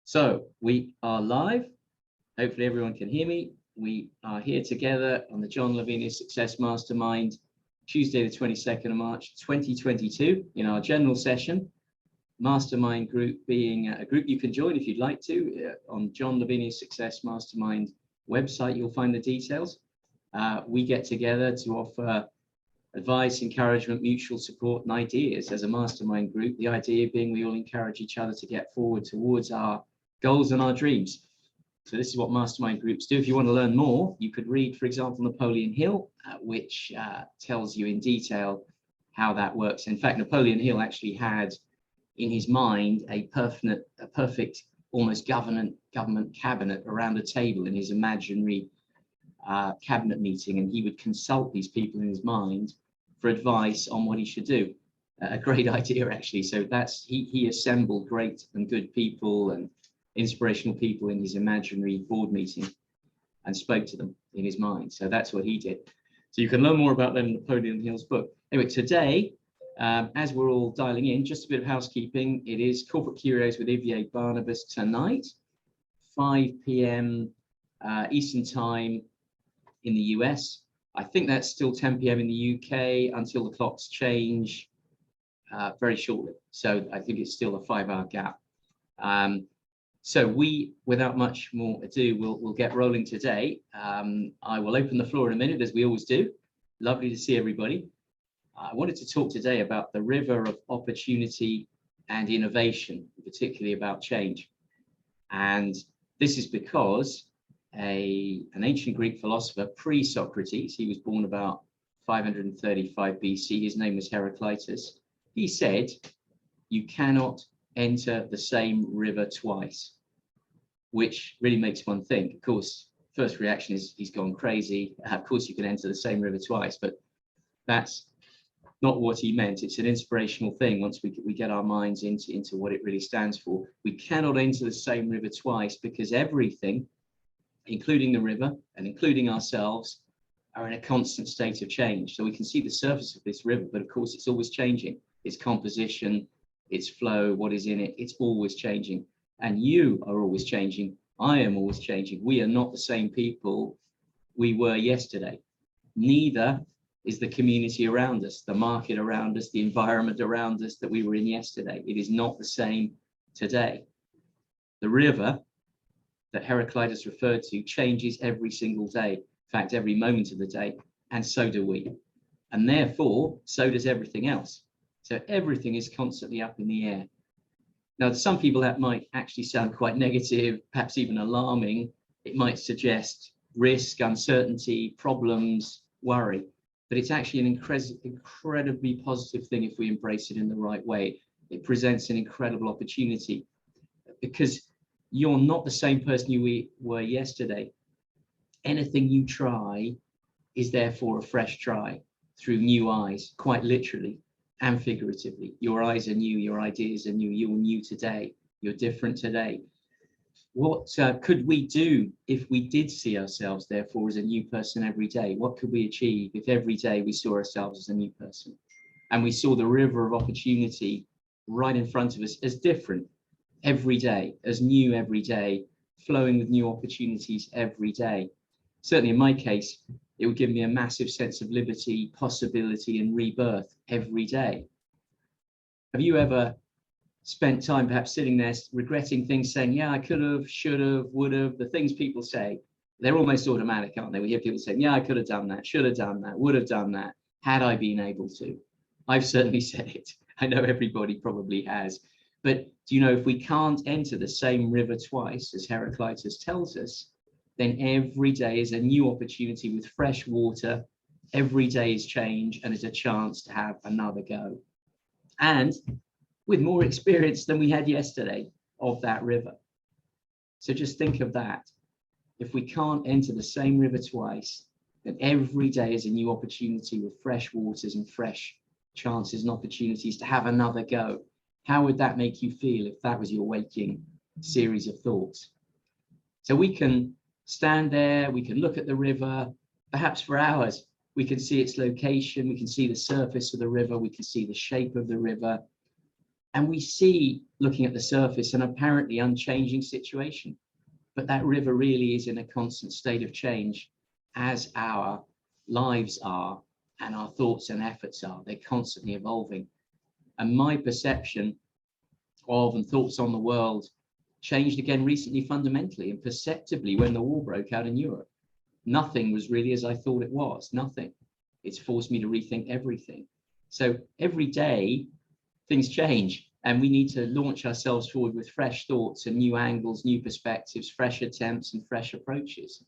So we are live. Hopefully everyone can hear me. We are here together on the John Lavinia's Success Mastermind, Tuesday the 22nd of March, 2022, in our general session. Mastermind group being a group you can join if you'd like to. On John Lavinia's Success Mastermind website, you'll find the details. We get together to offer advice, encouragement, mutual support, and ideas as a mastermind group. The idea being we all encourage each other to get forward towards our goals and our dreams. So this is what mastermind groups do. If you want to learn more, you could read, for example, Napoleon Hill, which tells you in detail how that works. In fact, Napoleon Hill actually had in his mind a perfect, almost government cabinet around a table in his imaginary cabinet meeting, and he would consult these people in his mind for advice on what he should do. A great idea, actually. So that's he assembled great and good people and inspirational people in his imaginary board meeting and spoke to them in his mind. So that's what he did. So you can learn more about that in Napoleon Hill's book. Anyway, today, as we're all dialing in, just a bit of housekeeping. It is Corporate Curios with Adrian Garner tonight, 5 p.m. Eastern Time in the US. I think that's still 10 p.m. in the UK until the clocks change very shortly. So I think it's still a 5-hour gap. So we, without much more ado, we'll get rolling today. I will open the floor in a minute, as we always do. Lovely to see everybody. I wanted to talk today about the river of opportunity and innovation, particularly about change. And this is because an ancient Greek philosopher, pre-Socrates, he was born about 535 BC, his name was Heraclitus. He said, you cannot enter the same river twice, which really makes one think. Of course, first reaction is he's gone crazy. Of course, you can enter the same river twice, but that's not what he meant. It's an inspirational thing once we get our minds into what it really stands for. We cannot enter the same river twice because everything, including the river and including ourselves, are in a constant state of change. So we can see the surface of this river, but of course it's always changing. Its composition, its flow, what is in it, it's always changing. And you are always changing. I am always changing. We are not the same people we were yesterday. Neither is the community around us, the market around us, the environment around us that we were in yesterday. It is not the same today. The river that Heraclitus referred to changes every single day, in fact, every moment of the day, and so do we. And therefore, so does everything else. So everything is constantly up in the air. Now, to some people, that might actually sound quite negative, perhaps even alarming. It might suggest risk, uncertainty, problems, worry. But it's actually an incredibly positive thing if we embrace it in the right way. It presents an incredible opportunity because you're not the same person you were yesterday. Anything you try is therefore a fresh try through new eyes, quite literally and figuratively. Your eyes are new, your ideas are new, you're new today, you're different today. What could we do if we did see ourselves, therefore, as a new person every day? What could we achieve if every day we saw ourselves as a new person? And we saw the river of opportunity right in front of us as different every day, as new every day, flowing with new opportunities every day. Certainly in my case, it would give me a massive sense of liberty, possibility, and rebirth every day. Have you ever spent time perhaps sitting there regretting things, saying, yeah, I could have, should have, would have? The things people say, they're almost automatic, aren't they? We hear people saying, yeah, I could have done that, should have done that, would have done that, had I been able to. I've certainly said it. I know everybody probably has. But do you know, if we can't enter the same river twice, as Heraclitus tells us, then every day is a new opportunity with fresh water. Every day is change and is a chance to have another go. And with more experience than we had yesterday of that river. So just think of that. If we can't enter the same river twice, then every day is a new opportunity with fresh waters and fresh chances and opportunities to have another go. How would that make you feel if that was your waking series of thoughts? So we can stand there, we can look at the river, perhaps for hours. We can see its location, we can see the surface of the river, we can see the shape of the river. And we see, looking at the surface, an apparently unchanging situation. But that river really is in a constant state of change, as our lives are and our thoughts and efforts are. They're constantly evolving. And my perception of and thoughts on the world changed again recently fundamentally and perceptibly when the war broke out in Europe. Nothing was really as I thought it was, nothing. It's forced me to rethink everything. So every day things change, and we need to launch ourselves forward with fresh thoughts and new angles, new perspectives, fresh attempts and fresh approaches.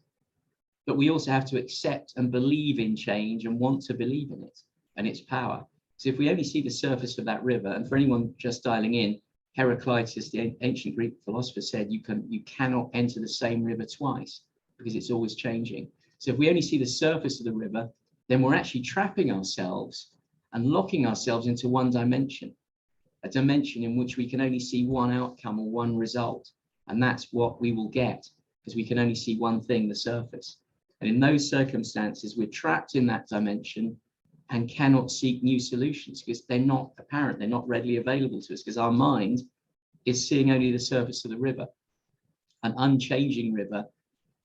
But we also have to accept and believe in change and want to believe in it and its power. So if we only see the surface of that river, and for anyone just dialing in, Heraclitus, the ancient Greek philosopher, said you cannot enter the same river twice because it's always changing. So if we only see the surface of the river, then we're actually trapping ourselves and locking ourselves into one dimension, a dimension in which we can only see one outcome or one result. And that's what we will get because we can only see one thing, the surface. And in those circumstances, we're trapped in that dimension and cannot seek new solutions because they're not apparent, they're not readily available to us because our mind is seeing only the surface of the river, an unchanging river,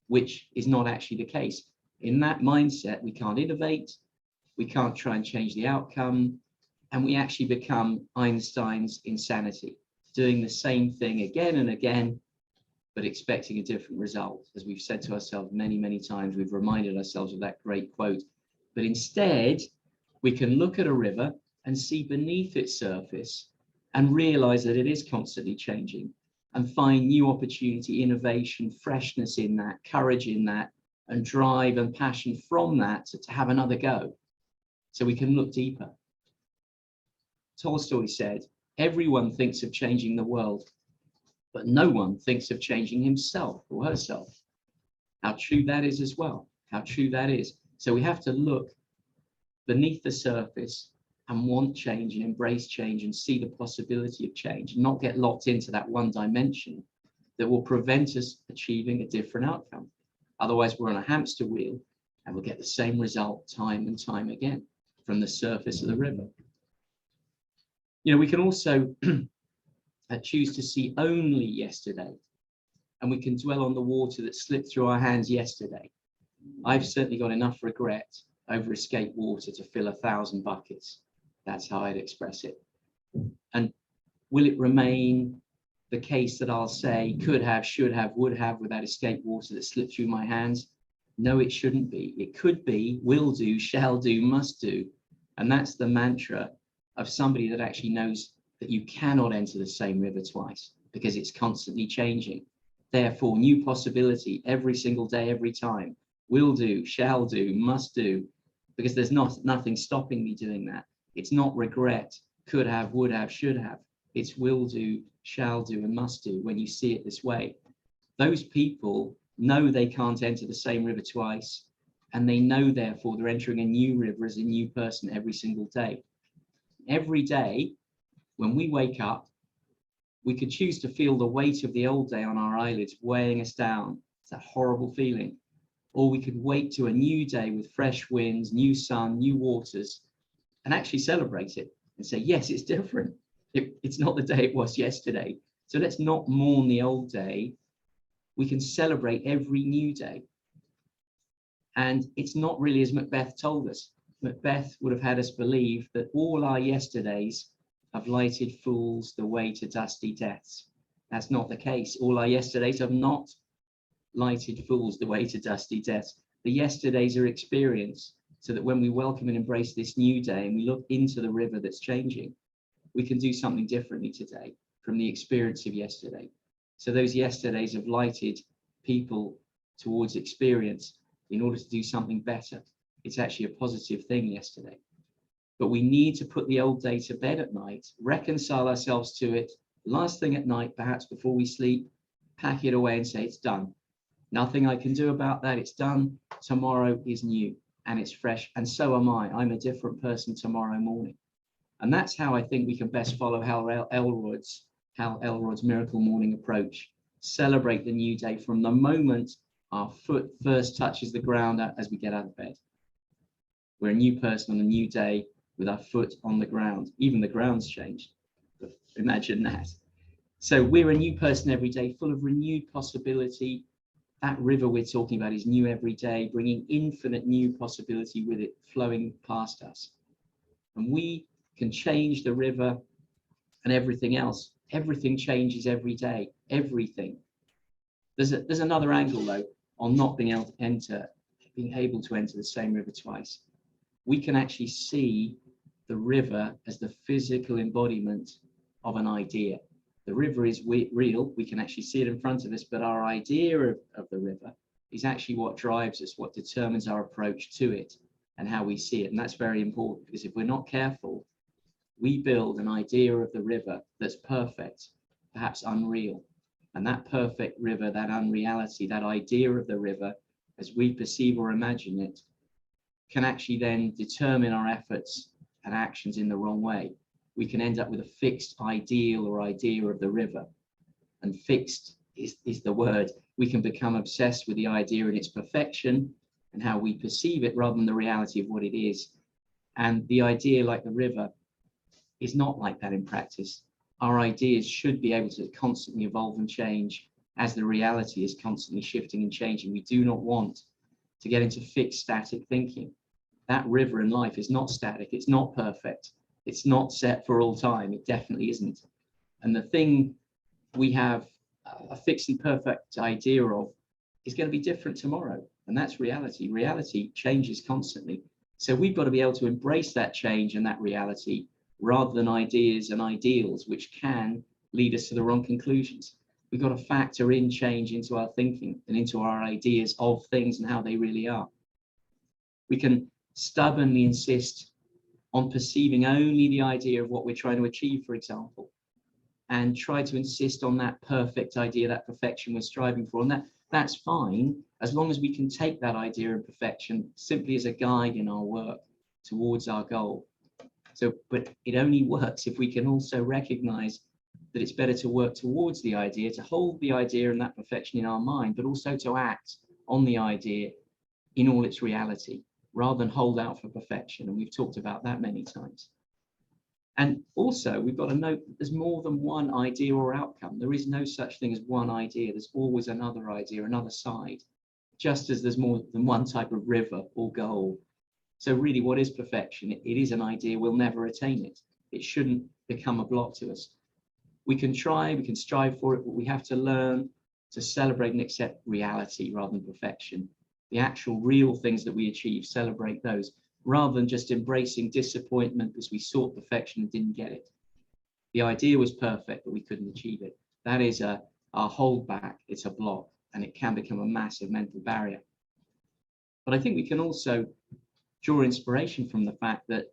which is not actually the case. In that mindset, we can't innovate, we can't try and change the outcome, and we actually become Einstein's insanity, doing the same thing again and again, but expecting a different result. As we've said to ourselves many, many times, we've reminded ourselves of that great quote. But instead, we can look at a river and see beneath its surface and realize that it is constantly changing and find new opportunity, innovation, freshness in that, courage in that, and drive and passion from that to have another go. So we can look deeper. Tolstoy said, everyone thinks of changing the world, but no one thinks of changing himself or herself. How true that is as well, how true that is. So we have to look beneath the surface and want change and embrace change and see the possibility of change, not get locked into that one dimension that will prevent us achieving a different outcome. Otherwise, we're on a hamster wheel and we'll get the same result time and time again from the surface of the river. You know, we can also choose to see only yesterday, and we can dwell on the water that slipped through our hands yesterday. I've certainly got enough regret over escaped water to fill 1,000 buckets. That's how I'd express it. And will it remain the case that I'll say could have, should have, would have with that escaped water that slipped through my hands? No, it shouldn't be. It could be, will do, shall do, must do. And that's the mantra of somebody that actually knows that you cannot enter the same river twice because it's constantly changing. Therefore, new possibility every single day, every time. Will do, shall do, must do, because there's nothing stopping me doing that. It's not regret, could have, would have, should have. It's will do, shall do, and must do when you see it this way. Those people know they can't enter the same river twice, and they know, therefore, they're entering a new river as a new person every single day. Every day, when we wake up, we could choose to feel the weight of the old day on our eyelids weighing us down. It's that horrible feeling. Or we could wait to a new day with fresh winds, new sun, new waters, and actually celebrate it and say, yes, it's different. It's not the day it was yesterday. So let's not mourn the old day. We can celebrate every new day. And it's not really as Macbeth told us. Macbeth would have had us believe that all our yesterdays have lighted fools the way to dusty deaths. That's not the case. All our yesterdays have not lighted fools the way to dusty deaths. The yesterdays are experience, so that when we welcome and embrace this new day and we look into the river that's changing, we can do something differently today from the experience of yesterday. So those yesterdays have lighted people towards experience in order to do something better. It's actually a positive thing yesterday. But we need to put the old day to bed at night, reconcile ourselves to it, last thing at night, perhaps before we sleep, pack it away and say it's done. Nothing I can do about that, it's done. Tomorrow is new and it's fresh, and so am I. I'm a different person tomorrow morning. And that's how I think we can best follow Hal Elrod's Miracle Morning approach. Celebrate the new day from the moment our foot first touches the ground as we get out of bed. We're a new person on a new day with our foot on the ground. Even the ground's changed. The Imagine that. So we're a new person every day, full of renewed possibility. That river we're talking about is new every day, bringing infinite new possibility with it flowing past us. And we can change the river and everything else. Everything changes every day, everything. There's another angle, though, on not being able to enter the same river twice. We can actually see the river as the physical embodiment of an idea. The river is real, we can actually see it in front of us, but our idea of the river is actually what drives us, what determines our approach to it and how we see it. And that's very important, because if we're not careful, we build an idea of the river that's perfect, perhaps unreal. And that perfect river, that unreality, that idea of the river, as we perceive or imagine it, can actually then determine our efforts and actions in the wrong way. We can end up with a fixed ideal or idea of the river. And fixed is the word. We can become obsessed with the idea and its perfection and how we perceive it rather than the reality of what it is. And the idea, like the river, is not like that in practice. Our ideas should be able to constantly evolve and change as the reality is constantly shifting and changing. We do not want to get into fixed, static thinking. That river in life is not static. It's not perfect. It's not set for all time. It definitely isn't. And the thing we have a fixed and perfect idea of is going to be different tomorrow. And that's reality. Reality changes constantly. So we've got to be able to embrace that change and that reality rather than ideas and ideals, which can lead us to the wrong conclusions. We've got to factor in change into our thinking and into our ideas of things and how they really are. We can stubbornly insist on perceiving only the idea of what we're trying to achieve, for example, and try to insist on that perfect idea, that perfection we're striving for. And that's fine, as long as we can take that idea of perfection simply as a guide in our work towards our goal. So, but it only works if we can also recognize that it's better to work towards the idea, to hold the idea and that perfection in our mind, but also to act on the idea in all its reality, rather than hold out for perfection. And we've talked about that many times. And also, we've got to note that there's more than one idea or outcome. There is no such thing as one idea. There's always another idea, another side, just as there's more than one type of river or goal. So really, what is perfection? It is an idea. We'll never attain it. It shouldn't become a block to us. We can try, we can strive for it, but we have to learn to celebrate and accept reality rather than perfection. The actual real things that we achieve, celebrate those, rather than just embracing disappointment because we sought perfection and didn't get it. The idea was perfect, but we couldn't achieve it. That is our holdback. It's a block, and it can become a massive mental barrier. But I think we can also draw inspiration from the fact that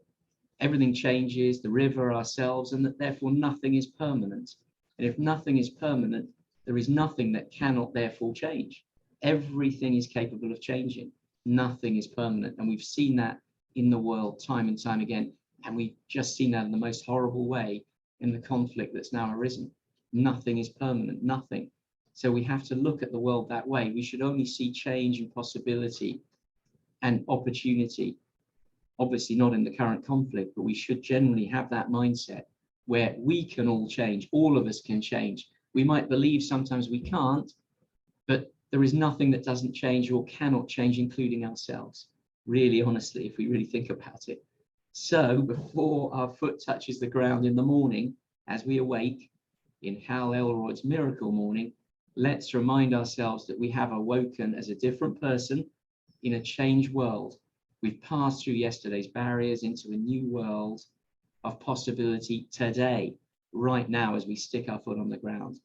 everything changes, the river, ourselves, and that therefore nothing is permanent. And if nothing is permanent, there is nothing that cannot therefore change. Everything is capable of changing. Nothing is permanent. And we've seen that in the world time and time again. And we've just seen that in the most horrible way in the conflict that's now arisen. Nothing is permanent, nothing. So we have to look at the world that way. We should only see change and possibility and opportunity. Obviously not in the current conflict, but we should generally have that mindset where we can all change. All of us can change. We might believe sometimes we can't, but there is nothing that doesn't change or cannot change, including ourselves. Really, honestly, if we really think about it. So before our foot touches the ground in the morning, as we awake in Hal Elrod's miracle morning, let's remind ourselves that we have awoken as a different person in a changed world. We've passed through yesterday's barriers into a new world of possibility today, right now, as we stick our foot on the ground.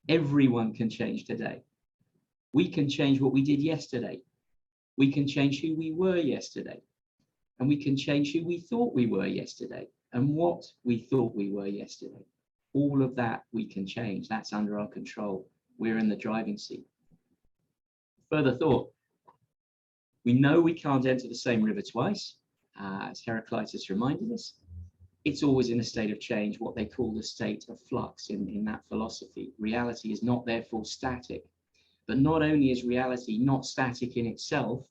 Everyone can change today. We can change what we did yesterday. We can change who we were yesterday. And we can change who we thought we were yesterday and what we thought we were yesterday. All of that we can change. That's under our control. We're in the driving seat. Further thought. We know we can't enter the same river twice, as Heraclitus reminded us. It's always in a state of change, what they call the state of flux in that philosophy. Reality is not therefore static. But not only is reality not static in itself,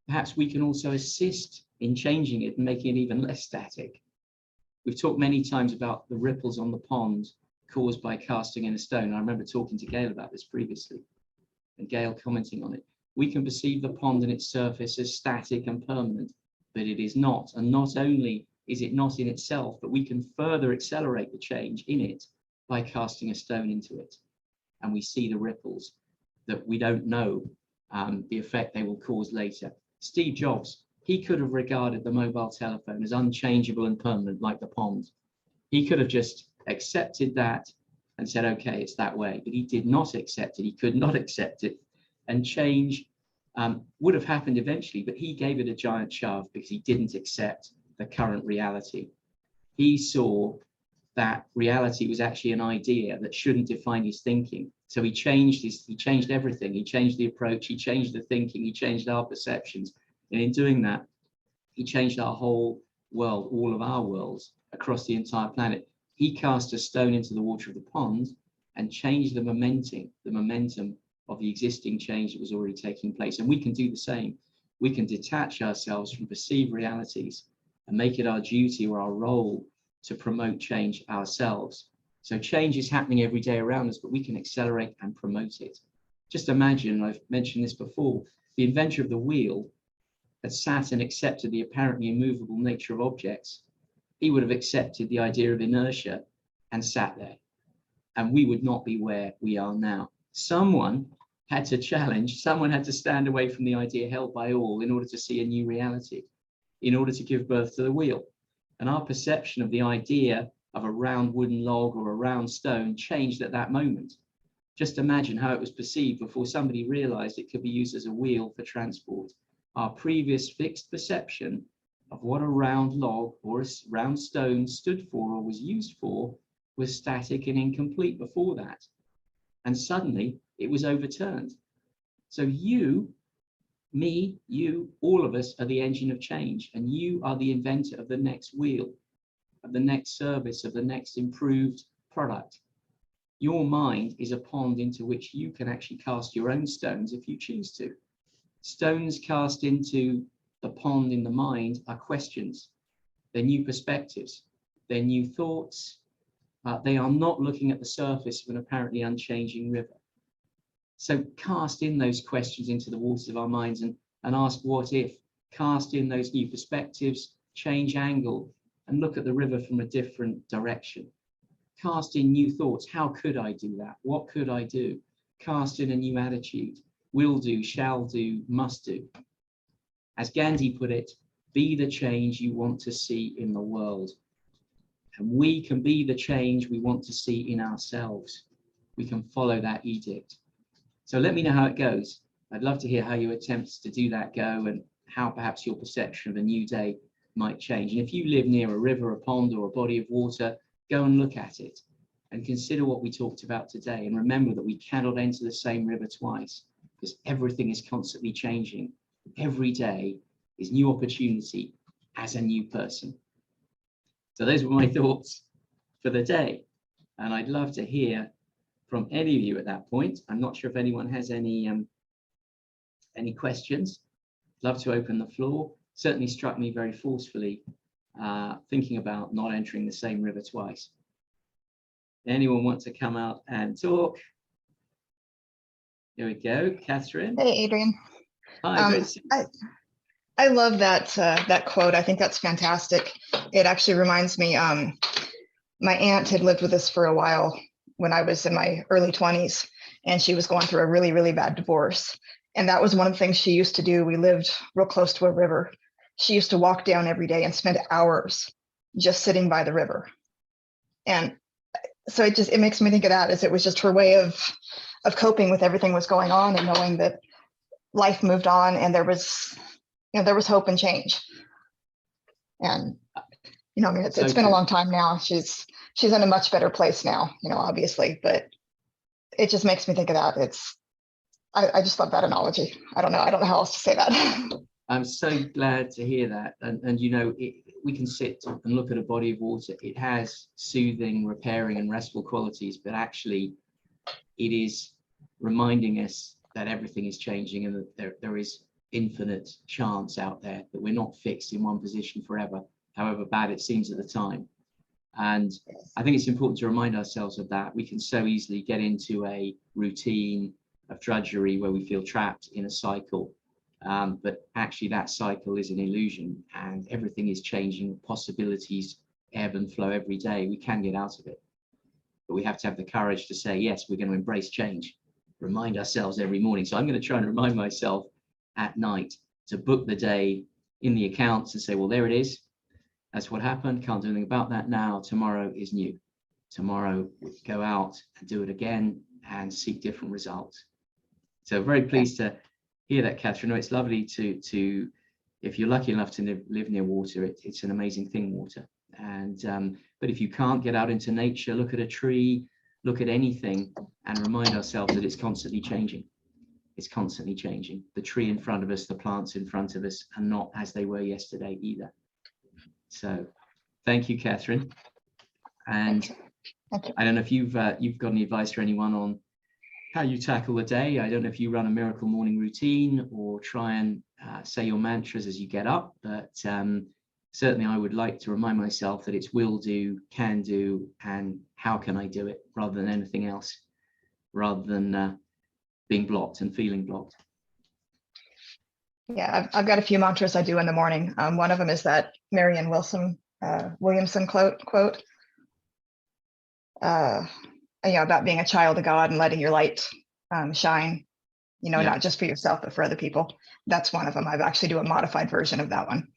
perhaps we can also assist in changing it and making it even less static. We've talked many times about the ripples on the pond caused by casting in a stone. I remember talking to Gail about this previously, and Gail commenting on it. We can perceive the pond and its surface as static and permanent, but it is not. And not only is it not in itself, but we can further accelerate the change in it by casting a stone into it. And we see the ripples that we don't know the effect they will cause later. Steve Jobs, he could have regarded the mobile telephone as unchangeable and permanent like the pond. He could have just accepted that and said, okay, it's that way. But he did not accept it. He could not accept it. And change would have happened eventually, but he gave it a giant shove because he didn't accept the current reality. He saw that reality was actually an idea that shouldn't define his thinking. So he changed everything. He changed the approach, he changed the thinking, he changed our perceptions. And in doing that, he changed our whole world, all of our worlds across the entire planet. He cast a stone into the water of the pond and changed the momentum of the existing change that was already taking place. And we can do the same. We can detach ourselves from perceived realities and make it our duty or our role to promote change ourselves. So change is happening every day around us, but we can accelerate and promote it. Just imagine, I've mentioned this before, the inventor of the wheel had sat and accepted the apparently immovable nature of objects. He would have accepted the idea of inertia and sat there, and we would not be where we are now. Someone had to challenge, someone had to stand away from the idea held by all in order to see a new reality, in order to give birth to the wheel. And our perception of the idea of a round wooden log or a round stone changed at that moment. Just imagine how it was perceived before somebody realized it could be used as a wheel for transport. Our previous fixed perception of what a round log or a round stone stood for or was used for was static and incomplete before that. And suddenly it was overturned. So you, me, you, all of us are the engine of change, and you are the inventor of the next wheel, of the next service, of the next improved product. Your mind is a pond into which you can actually cast your own stones if you choose to. Stones cast into the pond in the mind are questions. They're new perspectives. They're new thoughts. They are not looking at the surface of an apparently unchanging river. So cast in those questions into the waters of our minds and ask what if. Cast in those new perspectives, change angle, and look at the river from a different direction. Cast in new thoughts. How could I do that? What could I do? Cast in a new attitude. Will do, shall do, must do. As Gandhi put it, be the change you want to see in the world. And we can be the change we want to see in ourselves. We can follow that edict. So let me know how it goes. I'd love to hear how your attempts to do that go and how perhaps your perception of a new day might change. And if you live near a river, a pond, or a body of water, go and look at it and consider what we talked about today. And remember that we cannot enter the same river twice, because everything is constantly changing. Every day is new opportunity as a new person. So those were my thoughts for the day. And I'd love to hear from any of you at that point. I'm not sure if anyone has any questions. Love to open the floor. Certainly struck me very forcefully, thinking about not entering the same river twice. Anyone want to come out and talk? Here we go, Catherine. Hey, Adrian. Hi. I love that quote. I think that's fantastic. It actually reminds me, my aunt had lived with us for a while when I was in my early 20s, and she was going through a really, really bad divorce. And that was one of the things she used to do. We lived real close to a river. She used to walk down every day and spend hours just sitting by the river. And so it makes me think of that, as it was just her way of coping with everything was going on, and knowing that life moved on and there was hope and change. And I mean, it's been a long time now. She's in a much better place now, obviously, but it just makes me think of that. I just love that analogy. I don't know how else to say that. I'm so glad to hear that. And we can sit and look at a body of water. It has soothing, repairing, and restful qualities, but actually it is reminding us that everything is changing and that there is infinite chance out there, that we're not fixed in one position forever, however bad it seems at the time. And I think it's important to remind ourselves of that. We can so easily get into a routine of drudgery where we feel trapped in a cycle. But actually that cycle is an illusion, and everything is changing. Possibilities ebb and flow every day. We can get out of it. But we have to have the courage to say, yes, we're going to embrace change, remind ourselves every morning. So I'm going to try and remind myself at night to book the day in the accounts and say, well, there it is. That's what happened. Can't do anything about that now. Tomorrow is new. Tomorrow we go out and do it again and seek different results. So very pleased to hear that, Catherine. It's lovely to if you're lucky enough to live near water, it's an amazing thing, water. And but if you can't get out into nature, look at a tree, look at anything, and remind ourselves that it's constantly changing. It's constantly changing. The tree in front of us, the plants in front of us are not as they were yesterday either. So thank you, Catherine. And Thank you. I don't know if you've got any advice for anyone on how you tackle the day. I don't know if you run a miracle morning routine or try and say your mantras as you get up, but certainly I would like to remind myself that it's will do, can do, and how can I do it, rather than anything else, rather than being blocked and feeling blocked. Yeah, I've got a few mantras I do in the morning. One of them is that Marianne Williamson quote, about being a child of God and letting your light shine, not just for yourself, but for other people. That's one of them. I actually do a modified version of that one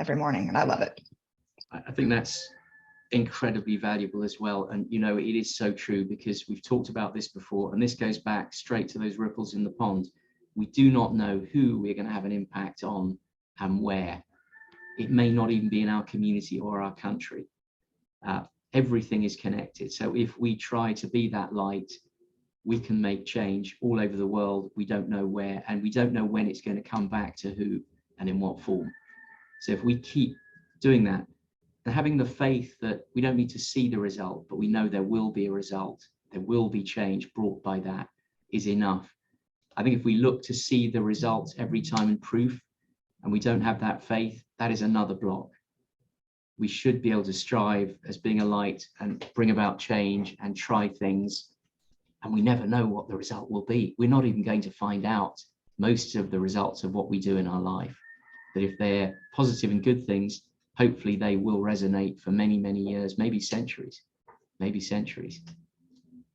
every morning, and I love it. I think that's incredibly valuable as well. And, it is so true, because we've talked about this before, and this goes back straight to those ripples in the pond. We do not know who we're going to have an impact on and where. It may not even be in our community or our country. Everything is connected. So if we try to be that light, we can make change all over the world. We don't know where, and we don't know when it's going to come back to who and in what form. So if we keep doing that and having the faith that we don't need to see the result, but we know there will be a result, there will be change brought by that, is enough. I think if we look to see the results every time in proof, and we don't have that faith, that is another block. We should be able to strive as being a light and bring about change and try things, and we never know what the result will be. We're not even going to find out most of the results of what we do in our life. But if they're positive and good things, hopefully they will resonate for many, many years, maybe centuries,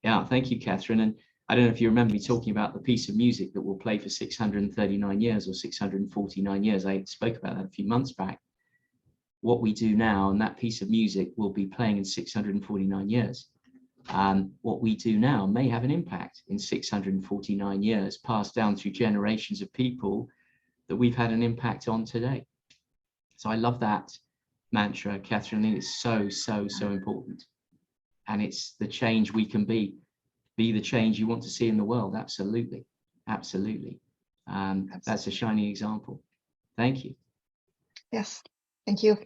Yeah, thank you, Catherine. And I don't know if you remember me talking about the piece of music that will play for 639 years or 649 years. I spoke about that a few months back. What we do now, and that piece of music will be playing in 649 years. What we do now may have an impact in 649 years, passed down through generations of people that we've had an impact on today. So I love that mantra, Catherine. It's so, so, so important. And it's the change we can be the change you want to see in the world. Absolutely. Absolutely. That's a shining example. Thank you. Yes. Thank you.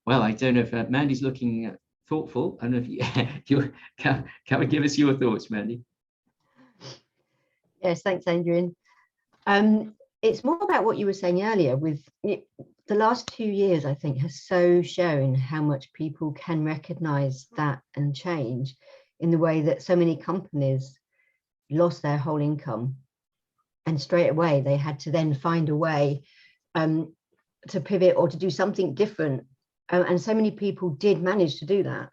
Well, I don't know if Mandy's looking thoughtful. I don't know if you can give us your thoughts, Mandy. Yes, thanks, Adrian. It's more about what you were saying earlier. With it, the last 2 years, I think, has so shown how much people can recognize that and change, in the way that so many companies lost their whole income, and straight away they had to then find a way to pivot or to do something different. And so many people did manage to do that,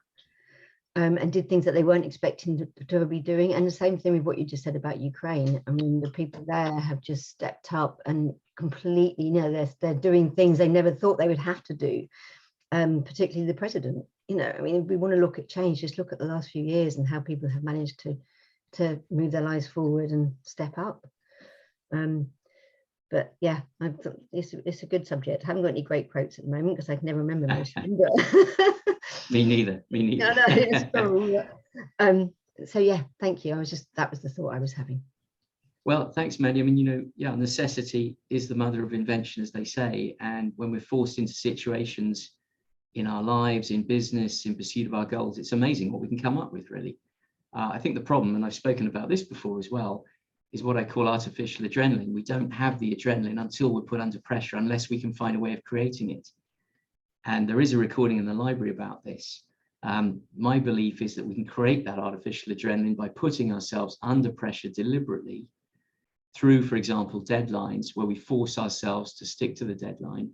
and did things that they weren't expecting to be doing. And the same thing with what you just said about Ukraine. I mean, the people there have just stepped up and completely, they're doing things they never thought they would have to do, particularly the president. I mean, if we want to look at change, just look at the last few years and how people have managed to move their lives forward and step up. But yeah, it's a good subject. I haven't got any great quotes at the moment because I can never remember most of them. But Me neither. No, it's cool. So yeah, thank you. That was the thought I was having. Well, thanks, Mandy. I mean, necessity is the mother of invention, as they say. And when we're forced into situations in our lives, in business, in pursuit of our goals, it's amazing what we can come up with, really. I think the problem, and I've spoken about this before as well, is what I call artificial adrenaline. We don't have the adrenaline until we're put under pressure, unless we can find a way of creating it. And there is a recording in the library about this. My belief is that we can create that artificial adrenaline by putting ourselves under pressure deliberately through, for example, deadlines where we force ourselves to stick to the deadline.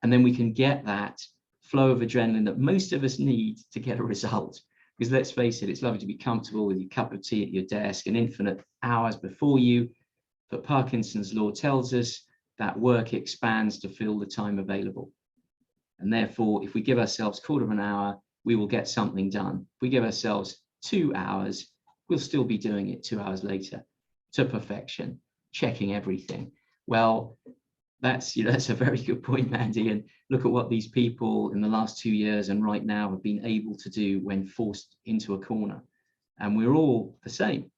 And then we can get that flow of adrenaline that most of us need to get a result. Because let's face it, it's lovely to be comfortable with your cup of tea at your desk and infinite hours before you. But Parkinson's law tells us that work expands to fill the time available. And therefore, if we give ourselves a quarter of an hour, we will get something done. If we give ourselves 2 hours, we'll still be doing it 2 hours later to perfection, checking everything. Well, that's a very good point, Mandy. And look at what these people in the last 2 years and right now have been able to do when forced into a corner. And we're all the same.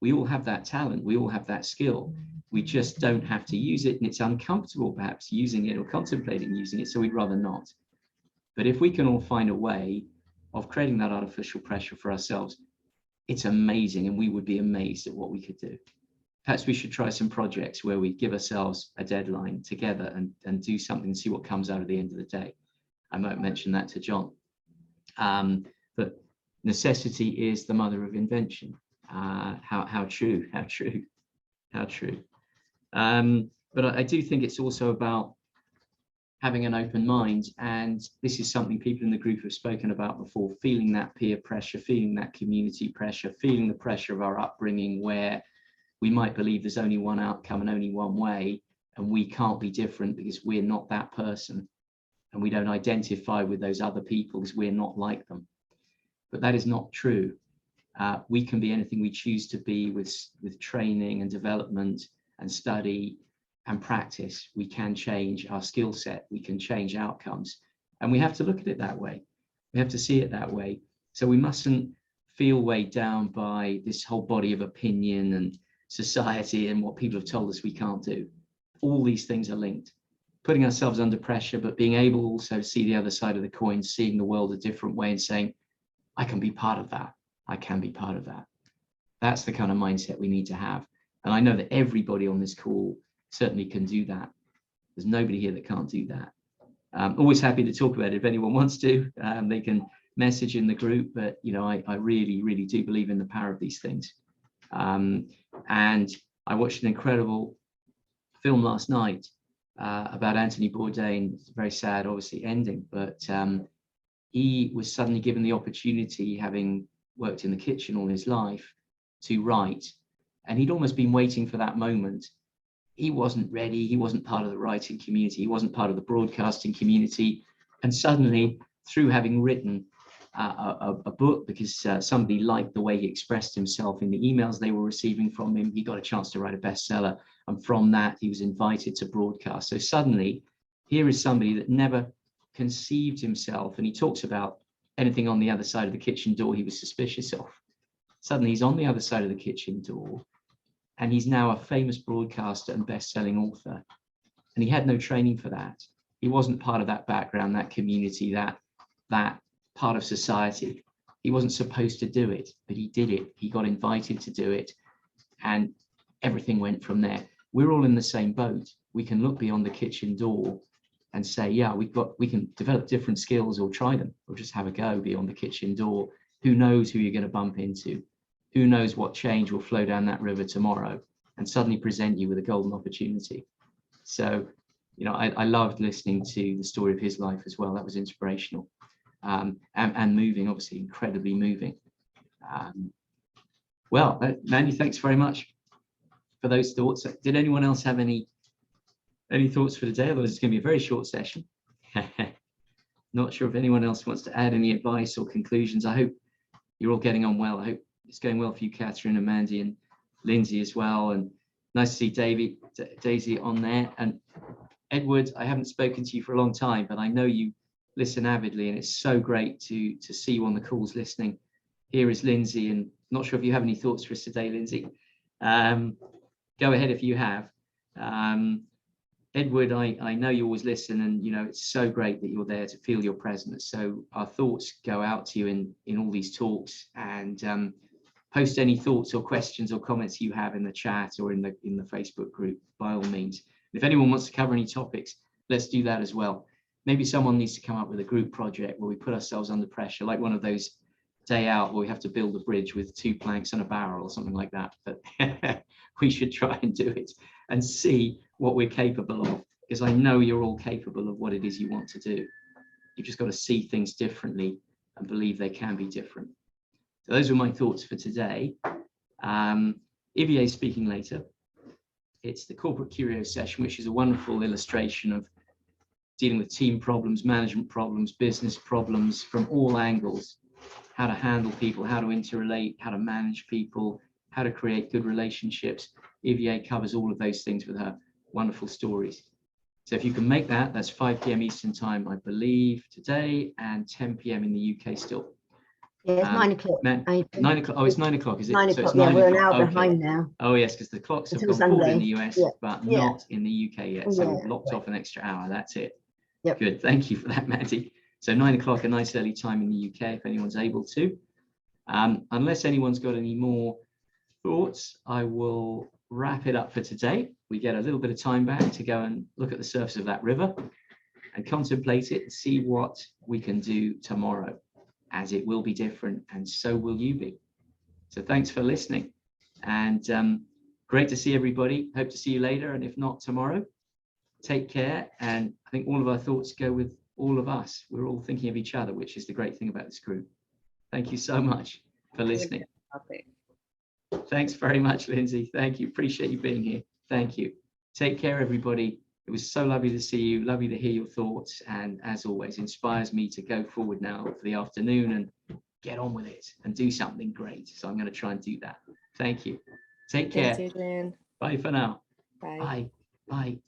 We all have that talent. We all have that skill. We just don't have to use it. And it's uncomfortable, perhaps, using it or contemplating using it. So we'd rather not. But if we can all find a way of creating that artificial pressure for ourselves, it's amazing. And we would be amazed at what we could do. Perhaps we should try some projects where we give ourselves a deadline together and do something and see what comes out at the end of the day. I might mention that to John. But necessity is the mother of invention. How true. But I do think it's also about having an open mind. And this is something people in the group have spoken about before, feeling that peer pressure, feeling that community pressure, feeling the pressure of our upbringing where we might believe there's only one outcome and only one way, and we can't be different because we're not that person. And we don't identify with those other people because we're not like them. But that is not true. We can be anything we choose to be with training and development and study and practice. We can change our skill set. We can change outcomes. And we have to look at it that way. We have to see it that way. So we mustn't feel weighed down by this whole body of opinion and society and what people have told us we can't do. All these things are linked. Putting ourselves under pressure, but being able also to see the other side of the coin, seeing the world a different way and saying, I can be part of that. I can be part of that. That's the kind of mindset we need to have. And I know that everybody on this call certainly can do that. There's nobody here that can't do that. Always happy to talk about it. If anyone wants to, they can message in the group. But, I really, really do believe in the power of these things. And I watched an incredible film last night about Anthony Bourdain. It's very sad, obviously, ending. But he was suddenly given the opportunity, having worked in the kitchen all his life, to write. And he'd almost been waiting for that moment. He wasn't ready. He wasn't part of the writing community. He wasn't part of the broadcasting community. And suddenly, through having written a book, because somebody liked the way he expressed himself in the emails they were receiving from him, he got a chance to write a bestseller. And from that, he was invited to broadcast. So suddenly, here is somebody that never conceived himself. And he talks about anything on the other side of the kitchen door he was suspicious of. Suddenly, he's on the other side of the kitchen door. And he's now a famous broadcaster and best-selling author. And he had no training for that. He wasn't part of that background, that community, that part of society. He wasn't supposed to do it, but he did it. He got invited to do it. And everything went from there. We're all in the same boat. We can look beyond the kitchen door and say, yeah, we can develop different skills or try them, or just have a go beyond the kitchen door. Who knows who you're going to bump into? Who knows what change will flow down that river tomorrow and suddenly present you with a golden opportunity. So, I loved listening to the story of his life as well. That was inspirational and moving, obviously, incredibly moving. Well, Mandy, thanks very much for those thoughts. Did anyone else have any thoughts for today? Otherwise, it's going to be a very short session. Not sure if anyone else wants to add any advice or conclusions. I hope you're all getting on well. I hope it's going well for you, Catherine and Mandy and Lindsay as well. And nice to see Daisy on there. And Edward, I haven't spoken to you for a long time, but I know you listen avidly, and it's so great to see you on the calls listening. Here is Lindsay, and not sure if you have any thoughts for us today, Lindsay. Go ahead if you have. Edward, I know you always listen, and it's so great that you're there to feel your presence. So our thoughts go out to you in all these talks, and post any thoughts or questions or comments you have in the chat or in the Facebook group, by all means. If anyone wants to cover any topics, let's do that as well. maybe someone needs to come up with a group project where we put ourselves under pressure, like one of those day out where we have to build a bridge with 2 planks and a barrel or something like that. But we should try and do it and see what we're capable of, because I know you're all capable of what it is you want to do. You've just got to see things differently and believe they can be different. So those are my thoughts for today. Ivier is speaking later. It's the Corporate Curio session, which is a wonderful illustration of dealing with team problems, management problems, business problems from all angles, how to handle people, how to interrelate, how to manage people, how to create good relationships. Ivier covers all of those things with her wonderful stories. So if you can make that, that's 5 p.m. Eastern time, I believe, today, and 10 p.m. in the UK still. Yeah, it's 9 o'clock. 9 o'clock. Oh, it's 9 o'clock, is it? 9 So o'clock. it's Yeah, 9 we're an o'clock. hour Okay. behind now. Oh yes, because the clocks have Until gone forward in Sunday. the US, Yeah. but Yeah. not in the UK yet. So Yeah. we've locked off an extra hour. That's it. Yep. Good. Thank you for that, Maddie. So 9 o'clock, a nice early time in the UK, if anyone's able to. Unless anyone's got any more thoughts, I will wrap it up for today. We get a little bit of time back to go and look at the surface of that river and contemplate it and see what we can do tomorrow, as it will be different, and so will you be. So thanks for listening, and great to see everybody. Hope to see you later, and if not tomorrow, take care. And I think all of our thoughts go with all of us. We're all thinking of each other, which is the great thing about this group. Thank you so much for listening. Thanks very much, Lindsay. Thank you. Appreciate you being here. Thank you. Take care, everybody. It was so lovely to see you. Lovely to hear your thoughts. And as always, inspires me to go forward now for the afternoon and get on with it and do something great. So I'm going to try and do that. Thank you. Take care. Thanks, Adrian. Bye for now. Bye. Bye. Bye.